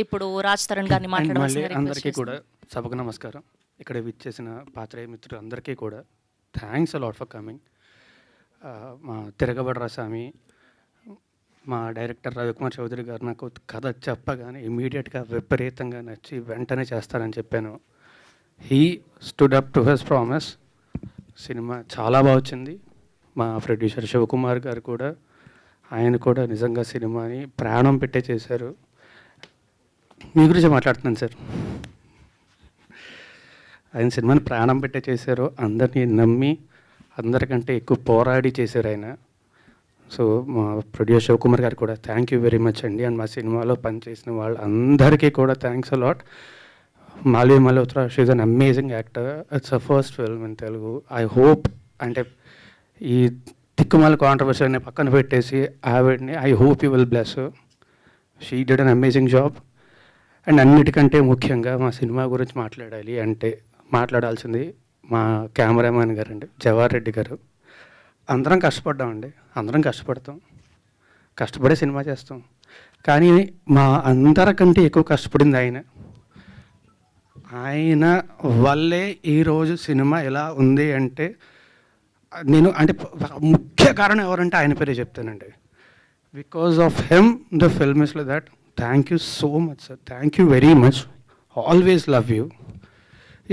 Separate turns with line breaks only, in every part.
ఇప్పుడు రాజ్ తరుణ్ గారిని
మళ్ళీ
మాట్లాడవలసిందిగా
అందరికీ
రిక్వెస్ట్
కూడా సభకు నమస్కారం. ఇక్కడ విచ్చేసిన పాత్రేయ మిత్రులు అందరికీ కూడా థ్యాంక్స్ అలాట్ ఫర్ కమింగ్. మా తిరగబడ్ర స్వామి, మా డైరెక్టర్ రవికుమార్ చౌదరి గారు నాకు కథ చెప్పగానే ఇమీడియట్గా విపరీతంగా నచ్చి వెంటనే చేస్తానని చెప్పాను. He stood up to his promise. Cinema చాలా బాగా వచ్చింది. మా ప్రొడ్యూసర్ శివకుమార్ గారు కూడా, ఆయన కూడా నిజంగా సినిమాని ప్రాణం పెట్టే చేశారు. మీ గురించి మాట్లాడుతున్నాను సార్. ఆయన సినిమాని ప్రాణం పెట్టే చేశారు, అందరినీ నమ్మి అందరికంటే ఎక్కువ పోరాడి చేశారు ఆయన. సో మా ప్రొడ్యూసర్ శివకుమార్ గారు కూడా థ్యాంక్ యూ వెరీ మచ్ అండి. అండ్ మా సినిమాలో పనిచేసిన వాళ్ళందరికీ కూడా thanks a lot. Malvi Malhotra, she is an amazing actor. It's a first film in Telugu. I hope, అంటే ఈ తిక్కుమాల కాంట్రవర్సీని పక్కన పెట్టేసి ఆవిడ్ని I hope you will bless. She did an amazing job. And అన్నిటికంటే ముఖ్యంగా మా సినిమా గురించి మాట్లాడాలి అంటే మాట్లాడాల్సింది మా కెమెరామ్యాన్ గారు అండి, జవహర్ రెడ్డి గారు. అందరం కష్టపడ్డామండి, అందరం కష్టపడతాం, కష్టపడే సినిమా చేస్తాం. కానీ మా అందరికంటే ఎక్కువ కష్టపడింది ఆయన. ఆయన వల్లే ఈరోజు సినిమా ఎలా ఉంది అంటే నేను అంటే ముఖ్య కారణం ఎవరంటే ఆయన పేరే చెప్తానండి. Because of him the film is like that. Thank you so much sir, thank you very much. Always love you.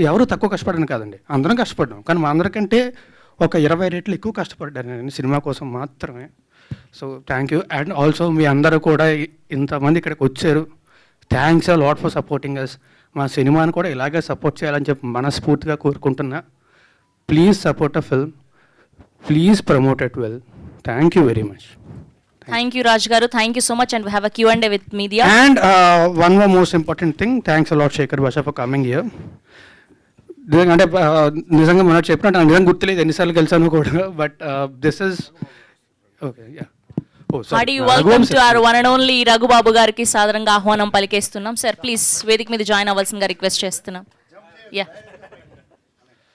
ఎవరు తక్కువ కష్టపడను కాదండి, అందరం కష్టపడ్డాం. కానీ మా అందరికంటే ఒక 20 రెట్లు ఎక్కువ కష్టపడ్డాను నేను సినిమా కోసం మాత్రమే. So thank you. And also మీ అందరూ కూడా ఇంతమంది ఇక్కడికి వచ్చారు. Thanks a lot for supporting us. మా సినిమాని కూడా ఇలాగే సపోర్ట్ చేయాలని చెప్పి మనస్ఫూర్తిగా కోరుకుంటున్నా. Please support a film, please promote it well. Thank you very much.
Thank you Raj గారు, thank you so much. And we have a Q&A with media.
And one more most important thing, thanks a lot Shekhar Basha for coming here. అంటే నిజంగా మనం చెప్పినట్టు నాకు నిజంగా గుర్తులేదు ఎన్నిసార్లు కలిసాను కూడా. But this is okay. Yeah,
welcome to our one and only Raghubabu గారికి సాదరంగా ఆహ్వానం పలికేస్తున్నాం. సార్ ప్లీజ్ వేదిక మీద జాయిన్ అవ్వాల్సిందిగా రిక్వెస్ట్ చేస్తున్నాం. యా.